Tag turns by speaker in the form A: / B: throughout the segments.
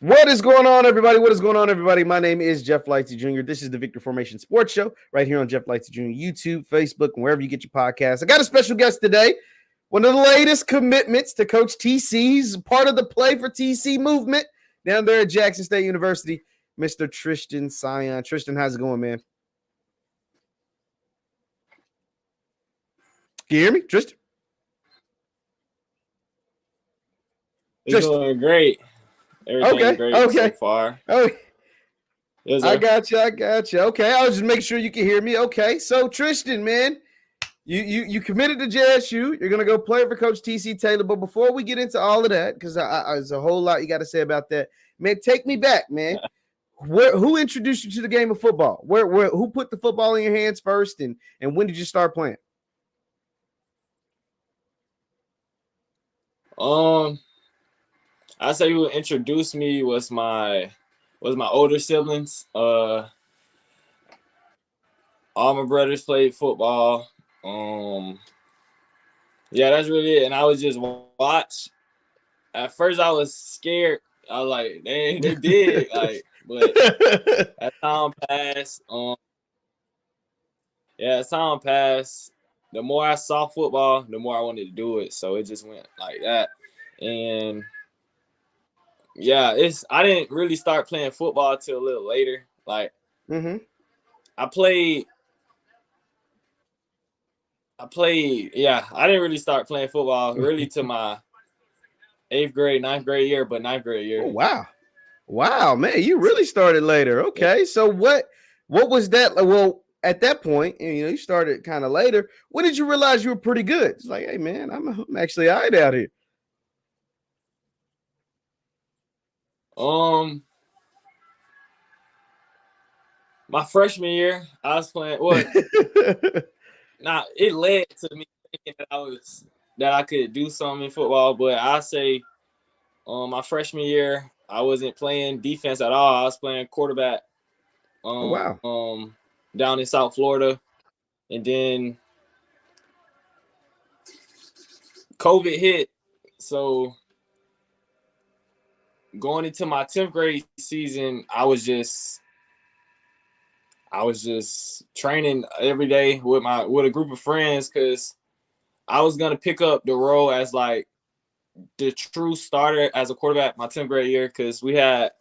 A: What is going on, everybody? What is going on, everybody? My name is JeffLightsyJr. This is the Victor Formation Sports Show right here on JeffLightsYjr. YouTube, Facebook, and wherever you get your podcasts. I got a special guest today. One of the latest commitments to Coach TC. He's part of the Play for TC movement down there at Jackson State University, Mr. Tristen Sion. Tristen, how's it going, man? Can you hear me, Tristen?
B: It's going great. Everything's great so far.
A: Oh,
B: yes,
A: I got you. Okay, I was just making sure you can hear me. Okay, so Tristen, man, you committed to JSU. You're gonna go play for Coach TC Taylor. But before we get into all of that, because there's a whole lot you got to say about that, man, take me back, man. Who introduced you to the game of football? Who put the football in your hands first, and when did you start playing?
B: I say who introduced me was my older siblings. All my brothers played football. Yeah, that's really it. And I was just watch. At first, I was scared. I was like, they big, like, but as time passed, as time passed, the more I saw football, the more I wanted to do it. So it just went like that, and. Yeah, I didn't really start playing football till a little later. Like, I didn't really start playing football really till my 8th grade, 9th grade year, but 9th grade year.
A: Oh, wow, man, you really started later. Okay, so what was that? Well, at that point, you started kind of later. When did you realize you were pretty good? It's like, hey, man, I'm actually all right out here.
B: My freshman year, I was playing. Well, it led to me thinking that I could do something in football. But I say, my freshman year, I wasn't playing defense at all. I was playing quarterback. Down in South Florida, and then COVID hit, so. Going into my 10th grade season, I was just training every day with a group of friends because I was gonna pick up the role as like the true starter as a quarterback my 10th grade year because we had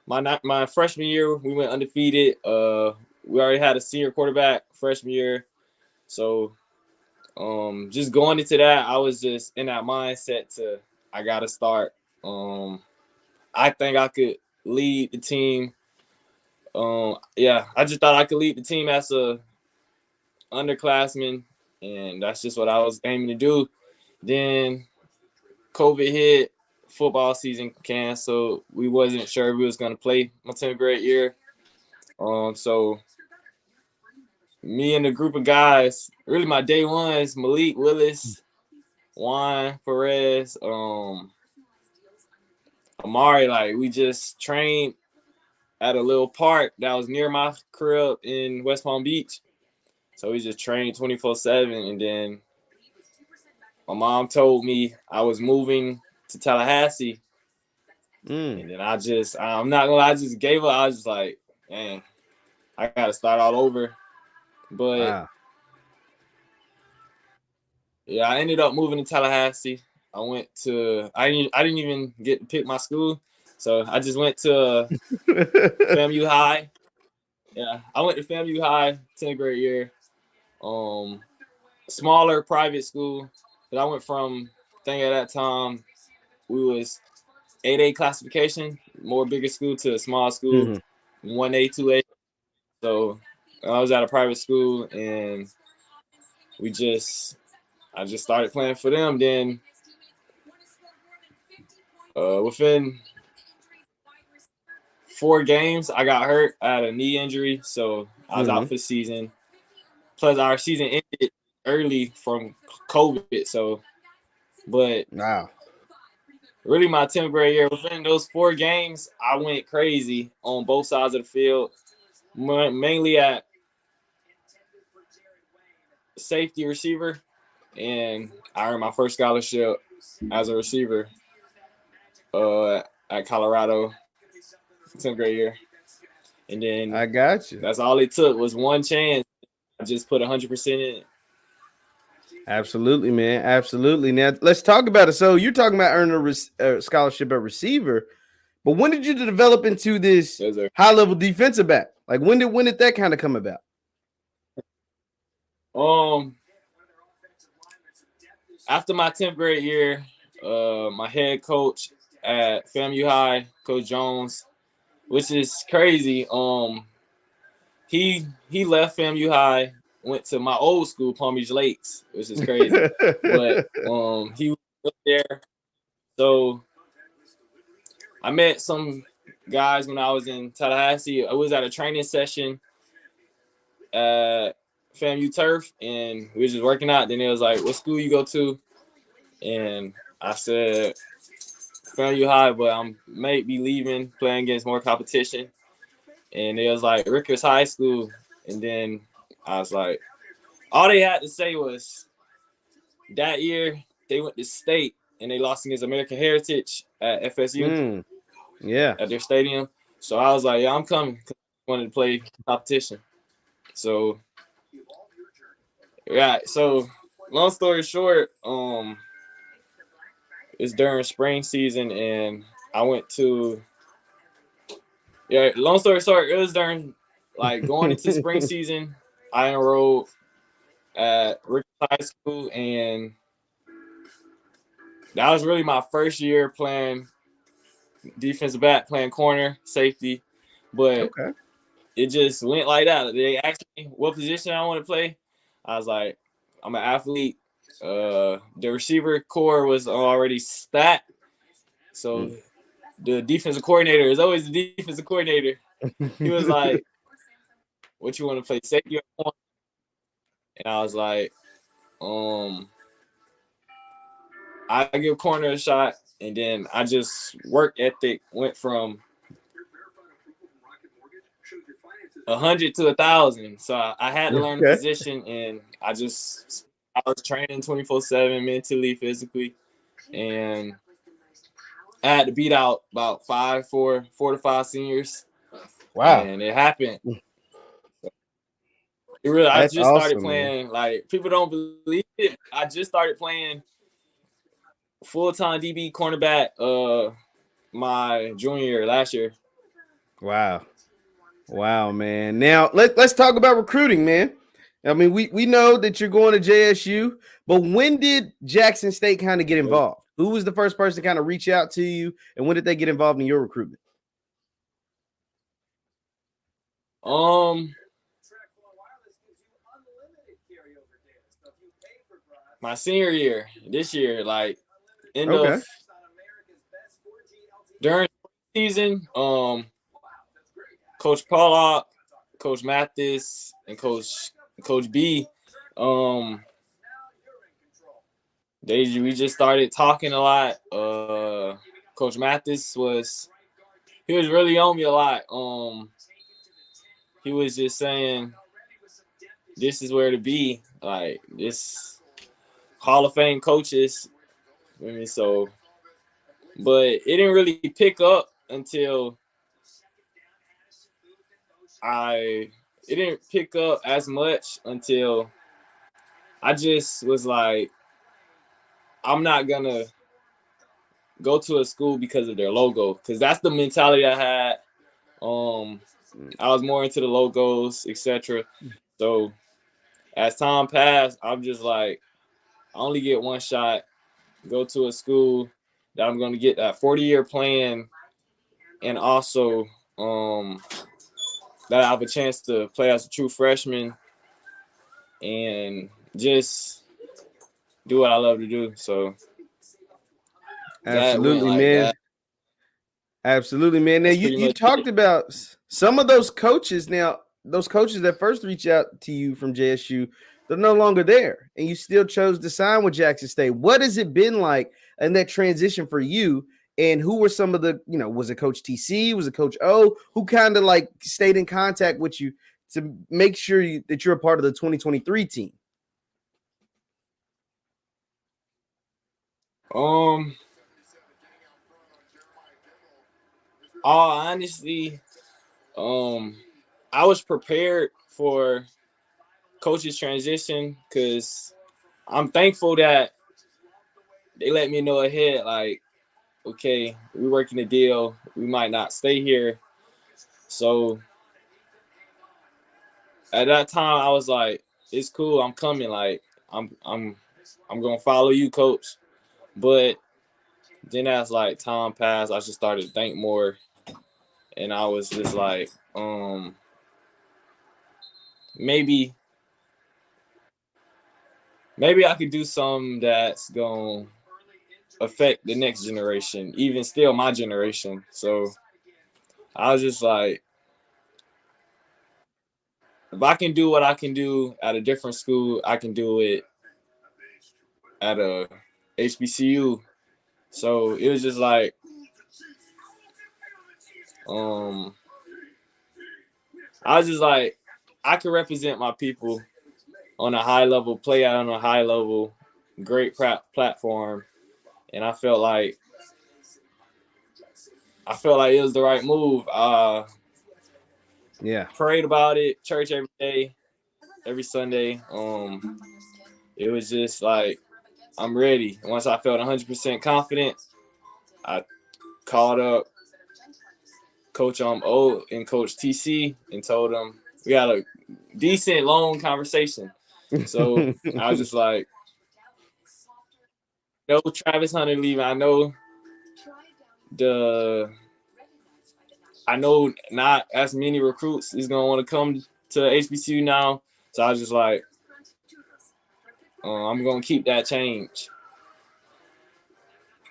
B: my freshman year we went undefeated. We already had a senior quarterback freshman year, so just going into that, I was just in that mindset I gotta start. I think I could lead the team. I just thought I could lead the team as a underclassman, and that's just what I was aiming to do. Then COVID hit, football season canceled. We wasn't sure if we was gonna play my 10th grade year. So me and the group of guys, really my day ones, Malik Willis, Juan Perez, Amari, like we just trained at a little park that was near my crib in West Palm Beach. So we just trained 24/7. And then my mom told me I was moving to Tallahassee. And then I'm not gonna lie, I just gave up. I was just like, man, I gotta start all over. But yeah, I ended up moving to Tallahassee. I didn't even get to pick my school. So I just went to FAMU High. Yeah, I went to FAMU High 10th grade year. Smaller private school. But I went from, I think at that time, we was 8A classification, more bigger school to a small school, 1A, 2A. So I was at a private school and I just started playing for them. Then within 4 games, I got hurt. I had a knee injury, so I was out for the season. Plus, our season ended early from COVID. So, but really, my 10th grade year, within those 4 games, I went crazy on both sides of the field, mainly at safety receiver, and I earned my first scholarship as a receiver at Colorado. 10th grade year. And then
A: I got you.
B: That's all it took was one chance. I just put 100% in it.
A: Absolutely, man. Absolutely. Now let's talk about it. So you're talking about earning a scholarship at receiver, but when did you develop into this high level defensive back? Like when did that kind of come about?
B: After my 10th grade year, my head coach at FAMU High, Coach Jones, which is crazy. He left FAMU High, went to my old school, Palm Beach Lakes, which is crazy. But he was there. So I met some guys when I was in Tallahassee. I was at a training session at FAMU Turf, and we were just working out. Then it was like, what school you go to? And I said, FAMU High, but I might be leaving, playing against more competition. And it was like Rickers High School. And then I was like, all they had to say was that year they went to state and they lost against American Heritage at FSU.
A: Yeah.
B: At their stadium. So I was like, yeah, I'm coming. I wanted to play competition. So yeah, so long story short, it's during spring season and I went to long story short, it was during like going into spring season, I enrolled at Rickers High School, and that was really my first year playing defensive back, playing corner, safety. But it just went like that. They asked me what position I want to play. I was like, I'm an athlete. The receiver core was already stacked. So the defensive coordinator is always the defensive coordinator. He was like, what you want to play, safety or corner? And I was like, I give corner a shot. And then I just work ethic went from 100 to 1,000. So I had to learn the position, and I was training 24/7 mentally, physically, and I had to beat out about 4 to 5 seniors.
A: Wow.
B: And it happened. I just started playing, man. Like, people don't believe it. I just started playing full-time DB cornerback my junior year, last year.
A: Wow, man. Now let's talk about recruiting, man. I mean, we know that you're going to JSU, but when did Jackson State kind of get involved? Who was the first person to kind of reach out to you, and when did they get involved in your recruitment?
B: My senior year, this year, like end of during season, Coach Pollock, Coach Mathis, and Coach B, we just started talking a lot. Coach Mathis was really on me a lot. He was just saying, this is where to be. Like, this Hall of Fame coaches. I mean, so, but it didn't really pick up until it didn't pick up as much until I just was like, I'm not gonna go to a school because of their logo, because that's the mentality I had. I was more into the logos, etc. So as time passed, I'm just like, I only get one shot. Go to a school that I'm going to get that 40-year plan, and also that I have a chance to play as a true freshman and just do what I love to do. So
A: absolutely, man. Absolutely, man. Now you talked about some of those coaches. Now, those coaches that first reached out to you from JSU, they're no longer there, and you still chose to sign with Jackson State. What has it been like in that transition for you? And who were some of the, was it Coach TC? Was it Coach O? Who kind of like stayed in contact with you to make sure that you're a part of the 2023 team?
B: Honestly, I was prepared for coach's transition because I'm thankful that they let me know ahead, like, okay, we're working a deal. We might not stay here. So at that time, I was like, it's cool. I'm coming. Like, I'm gonna follow you, coach. But then as like time passed, I just started to think more, and I was just like, maybe I could do something that's gonna affect the next generation, even still my generation. So I was just like, if I can do what I can do at a different school, I can do it at a HBCU. So it was just like, I was just like, I could represent my people on a high level, play out on a high level, great platform, and I felt like it was the right move.
A: Yeah,
B: prayed about it, church every day, every Sunday. It was just like, I'm ready. Once I felt 100% confident, I called up Coach O and Coach TC and told them we had a decent long conversation. So I was just like, no Travis Hunter leaving. I know not as many recruits is gonna want to come to HBCU now. So I was just like, I'm gonna keep that change.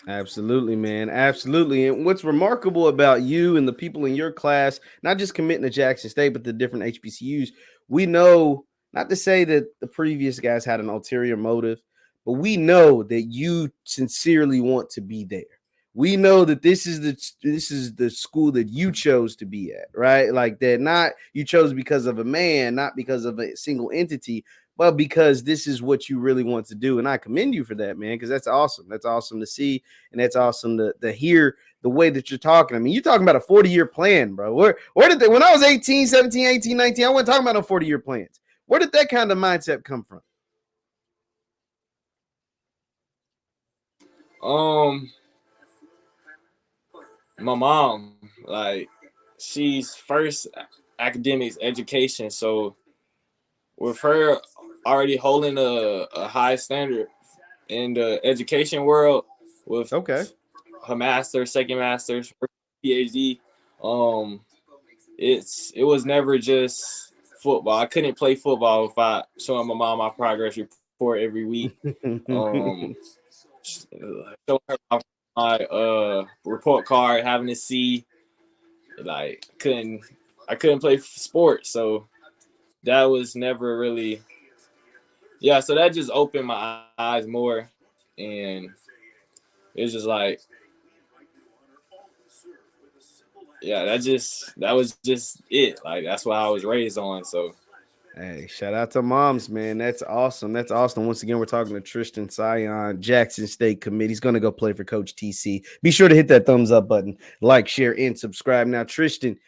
A: Absolutely, man. Absolutely. And what's remarkable about you and the people in your class, not just committing to Jackson State, but the different HBCUs, we know, not to say that the previous guys had an ulterior motive, but we know that you sincerely want to be there. We know that this is the school that you chose to be at, right? Like that, not you chose because of a man, not because of a single entity, but because this is what you really want to do. And I commend you for that, man, because that's awesome. That's awesome to see. And that's awesome to hear the way that you're talking. I mean, you're talking about a 40-year plan, bro. Where did they, when I was 18, 17, 18, 19, I wasn't talking about no 40-year plans. Where did that kind of mindset come from?
B: My mom, like, she's first academics education. So with her already holding a high standard in the education world with her master's, second master's, PhD, it was never just football. I couldn't play football without showing my mom my progress report every week. Showing her my report card, having to see, like, I couldn't play sports, so that was never really, so that just opened my eyes more, and it was just like, that was just it. Like, that's what I was raised on. So
A: hey, shout out to moms, man. That's awesome. That's awesome. Once again, we're talking to Tristen Sion, Jackson State commit. He's going to go play for Coach TC. Be sure to hit that thumbs up button, like, share, and subscribe. Now, Tristen,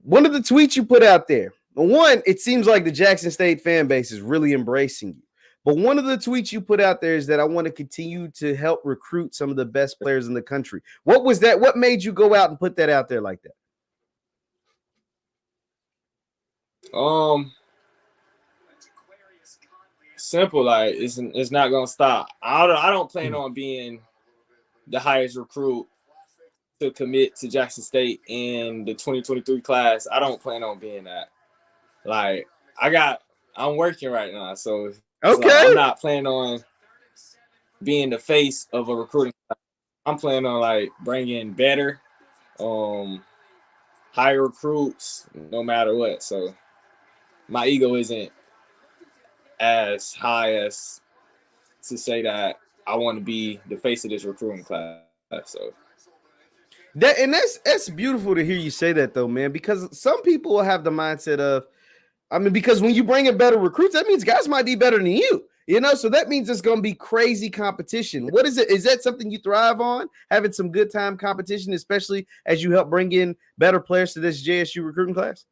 A: one of the tweets you put out there, one, it seems like the Jackson State fan base is really embracing you. But one of the tweets you put out there is that I want to continue to help recruit some of the best players in the country. What was that? What made you go out and put that out there like that?
B: Simple, like, it's not gonna stop. I don't plan on being the highest recruit to commit to Jackson State in the 2023 class. I don't plan on being that. Like, I'm working right now, so
A: okay,
B: like, I'm not planning on being the face of a recruiting class. I'm planning on, like, bringing better, higher recruits, no matter what. So my ego isn't as high as to say that I want to be the face of this recruiting class. So
A: that's beautiful to hear you say that, though, man, because some people will have the mindset of, I mean, because when you bring in better recruits, that means guys might be better than you. You know, so that means it's going to be crazy competition. What is it? Is that something you thrive on, having some good time competition, especially as you help bring in better players to this JSU recruiting class?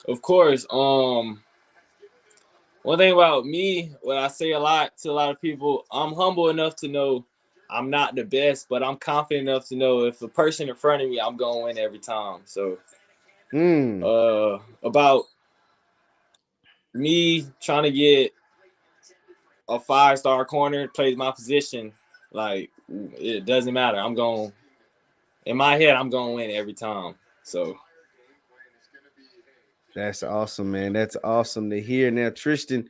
B: Of course. One thing about me, what I say a lot to a lot of people, I'm humble enough to know I'm not the best, but I'm confident enough to know if a person in front of me, I'm going to win every time. So, about me trying to get a 5-star corner, plays my position, like, it doesn't matter. In my head, I'm going to win every time. So.
A: That's awesome, man. That's awesome to hear. Now, Tristen,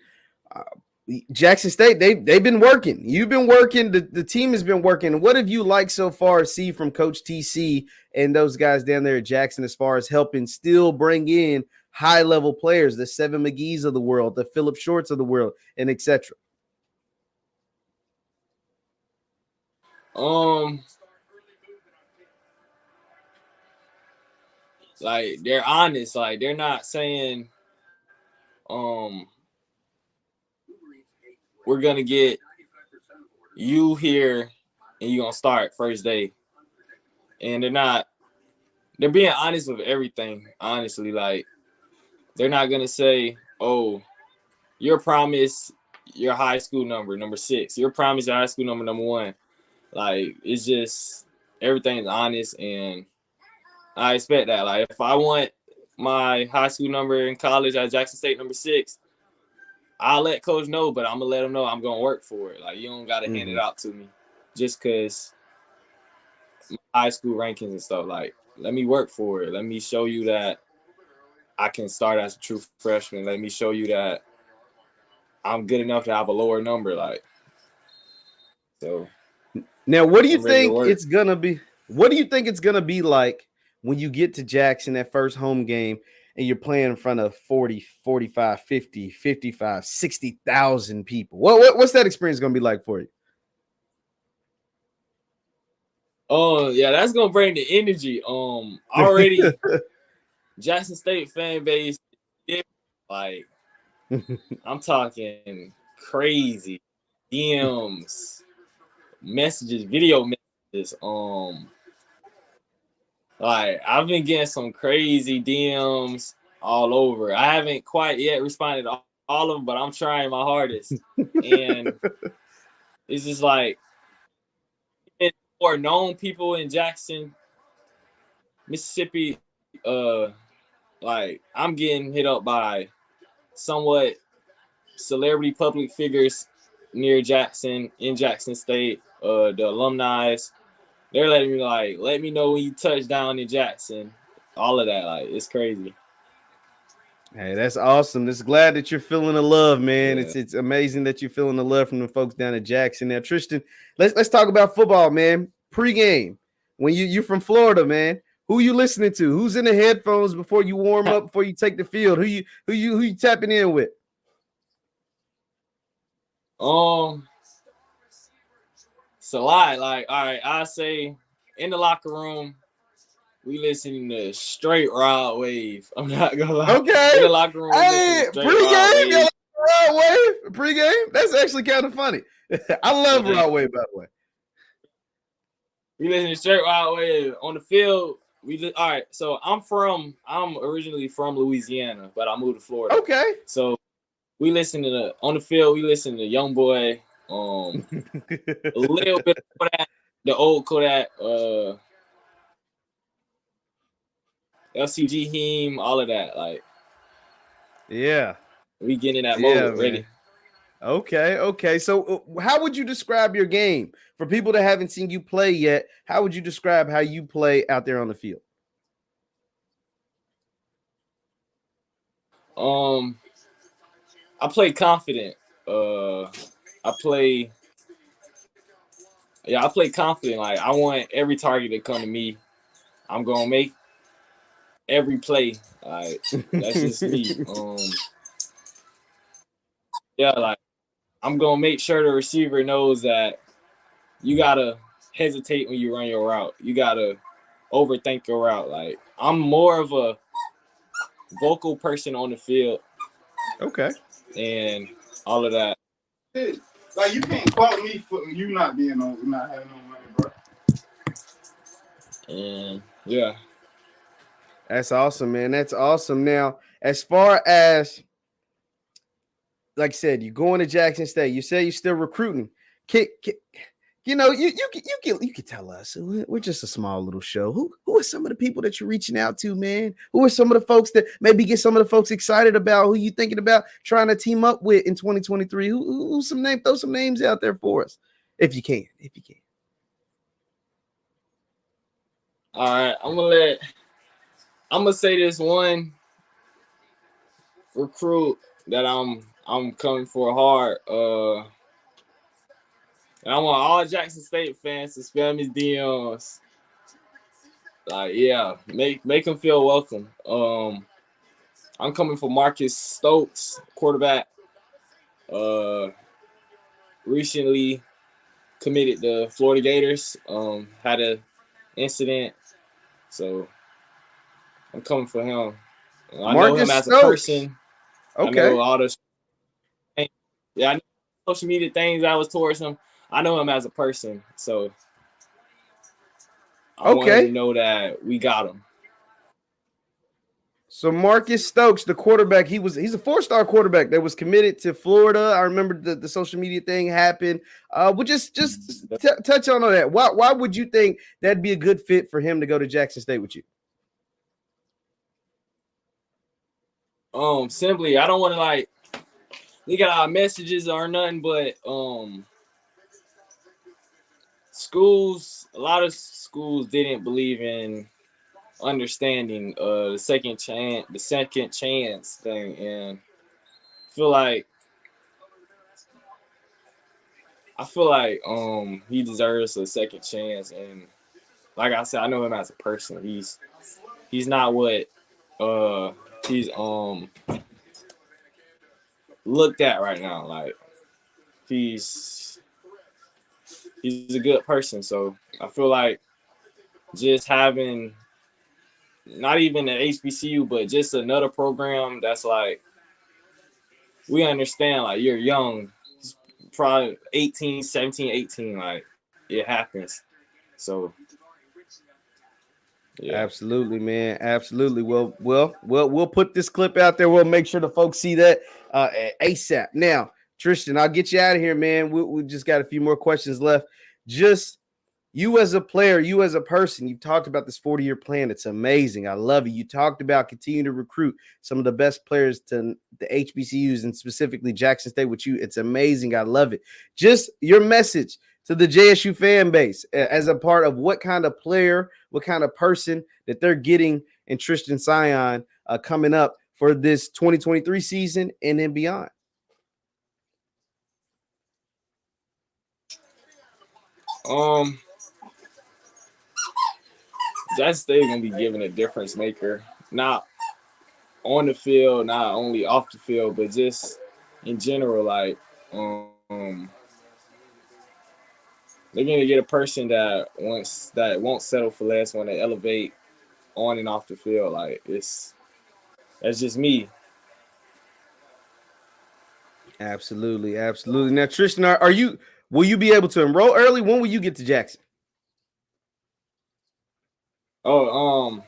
A: Jackson State, they've been working. You've been working. The team has been working. What have you liked so far see from Coach TC and those guys down there at Jackson as far as helping still bring in high-level players, the Seven McGee's of the world, the Philip Shorts of the world, and etc.?
B: Like, they're honest. Like, they're not saying, we're going to get you here and you're going to start first day. And they're being honest with everything, honestly. Like, they're not going to say, oh, your promise, your high school number 6. Your promise, your high school number 1. Like, it's just, everything's honest, and I expect that. Like, if I want my high school number in college at Jackson State number 6, I'll let coach know, but I'm going to let him know I'm going to work for it. Like, you don't got to hand it out to me just because high school rankings and stuff. Like, let me work for it. Let me show you that I can start as a true freshman. Let me show you that I'm good enough to have a lower number. Like, so.
A: Now, what do you think it's going to be? What do you think it's going to be like when you get to Jackson, that first home game, and you're playing in front of 40, 45, 50, 55, 60,000 people? What's that experience going to be like for you?
B: Oh, yeah, that's going to bring the energy. Already, Jackson State fan base, like, I'm talking crazy DMs, messages, video messages. Like, I've been getting some crazy DMs all over. I haven't quite yet responded to all of them, but I'm trying my hardest. And it's just like, more known people in Jackson, Mississippi, like, I'm getting hit up by somewhat celebrity public figures near Jackson, in Jackson State, the alumni. They're letting me, like, let me know when you touch down in Jackson. All of that, like, it's crazy.
A: Hey, that's awesome. Just glad that you're feeling the love, man.
B: Yeah.
A: It's amazing that you're feeling the love from the folks down at Jackson. Now, Tristen, let's talk about football, man. Pre-game, when you're from Florida, man, who you listening to? Who's in the headphones before you warm up, before you take the field? Who you tapping in with?
B: It's a lot. Like, all right, I say in the locker room, we listening to straight Rod Wave. I'm not gonna lie.
A: Okay.
B: In the locker room,
A: hey, pre-game, Rod Wave. Pre-game. That's actually kind of funny. I love Rod Wave, by the way.
B: We listen to straight Rod Wave on the field. All right. So I'm originally from Louisiana, but I moved to Florida.
A: Okay.
B: So we listen to on the field. We listen to Young Boy. A little bit of Kodak, the old Kodak, LCG Heme, all of that. Like,
A: yeah,
B: we getting in that mode ready.
A: Okay. So, how would you describe your game for people that haven't seen you play yet? How would you describe how you play out there on the field?
B: I play confident. I play confident. Like, I want every target to come to me. I'm gonna make every play. Like, that's just me. Yeah, like, I'm gonna make sure the receiver knows that you gotta hesitate when you run your route. You gotta overthink your route. Like, I'm more of a vocal person on the field.
A: Okay.
B: And all of that.
C: Like, you can't fault me for you not having no money, bro.
B: And yeah.
A: That's awesome, man. That's awesome. Now, as far as, like I said, you're going to Jackson State. You say you're still recruiting. You know, you can tell us. We're just a small little show. Who are some of the people that you're reaching out to, man? Who are some of the folks that maybe get some of the folks excited about? Who you thinking about trying to team up with in 2023? Who's some name? Throw some names out there for us, if you can.
B: All right, I'm gonna say this one recruit that I'm coming for hard. And I want all Jackson State fans to spam his DMs. Like, yeah, make them feel welcome. I'm coming for Marcus Stokes, quarterback. Recently committed to Florida Gators. Had an incident, so I'm coming for him. I know him as a person.
A: Okay.
B: I know all the I know social media things I was towards him. I know him as a person, so I want him to know that we got him.
A: So Marcus Stokes, the quarterback, he's a 4-star quarterback that was committed to Florida. I remember the social media thing happened. We'll just touch on all that. Why would you think that'd be a good fit for him to go to Jackson State with you?
B: Simply, I don't want to like look at our messages or nothing, but a lot of schools didn't believe in understanding the second chance thing, and I feel like he deserves a second chance. And like I said, I know him as a person. He's not what he's looked at right now. Like, he's a good person. So I feel like just having not even an HBCU, but just another program that's like, we understand, like, you're young, probably 18, 17, 18, like, it happens. So yeah.
A: Absolutely, man. Absolutely. Well, we'll put this clip out there. We'll make sure the folks see that ASAP. Now, Tristen, I'll get you out of here, man. We just got a few more questions left. Just you as a player, you as a person, you've talked about this 40-year plan. It's amazing. I love it. You talked about continuing to recruit some of the best players to the HBCUs and specifically Jackson State with you. It's amazing. I love it. Just your message to the JSU fan base as a part of what kind of player, what kind of person that they're getting in Tristen Sion coming up for this 2023 season and then beyond.
B: Jackson State gonna be giving a difference maker, not on the field, not only off the field, but just in general. Like, they're gonna get a person that won't settle for less, when they elevate on and off the field. Like, that's just me.
A: Absolutely. Now, Tristen, will you be able to enroll early? When will you get to Jackson?
B: I'm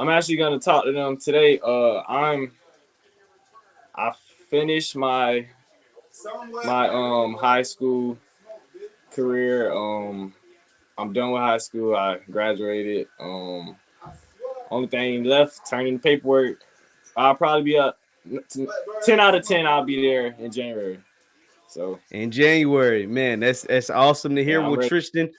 B: actually gonna talk to them today. I finished my high school career. I'm done with high school. I graduated. Only thing left, turning the paperwork. I'll probably be up 10 out of 10. I'll be there in January. So
A: in January, man, that's awesome to hear. Yeah, well, Tristen,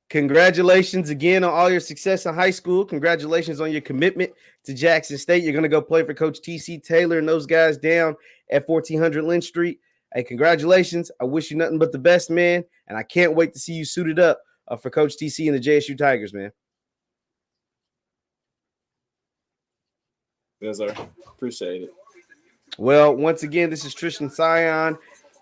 A: congratulations again on all your success in high school. Congratulations on your commitment to Jackson State. You're going to go play for Coach T.C. Taylor and those guys down at 1400 Lynn Street. Hey, congratulations. I wish you nothing but the best, man. And I can't wait to see you suited up for Coach T.C. and the JSU Tigers, man.
B: Yes, sir. Appreciate it.
A: Well, once again, this is Tristen Sion.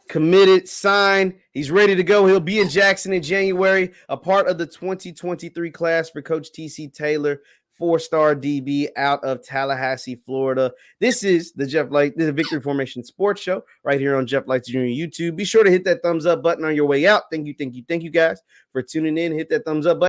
A: Committed, signed. He's ready to go. He'll be in Jackson in January, a part of the 2023 class for Coach T.C. Taylor. 4-star DB out of Tallahassee, Florida. This is the Victory Formation Sports Show right here on JeffLightsyJr YouTube. Be sure to hit that thumbs up button on your way out. Thank you guys for tuning in. Hit that thumbs up button.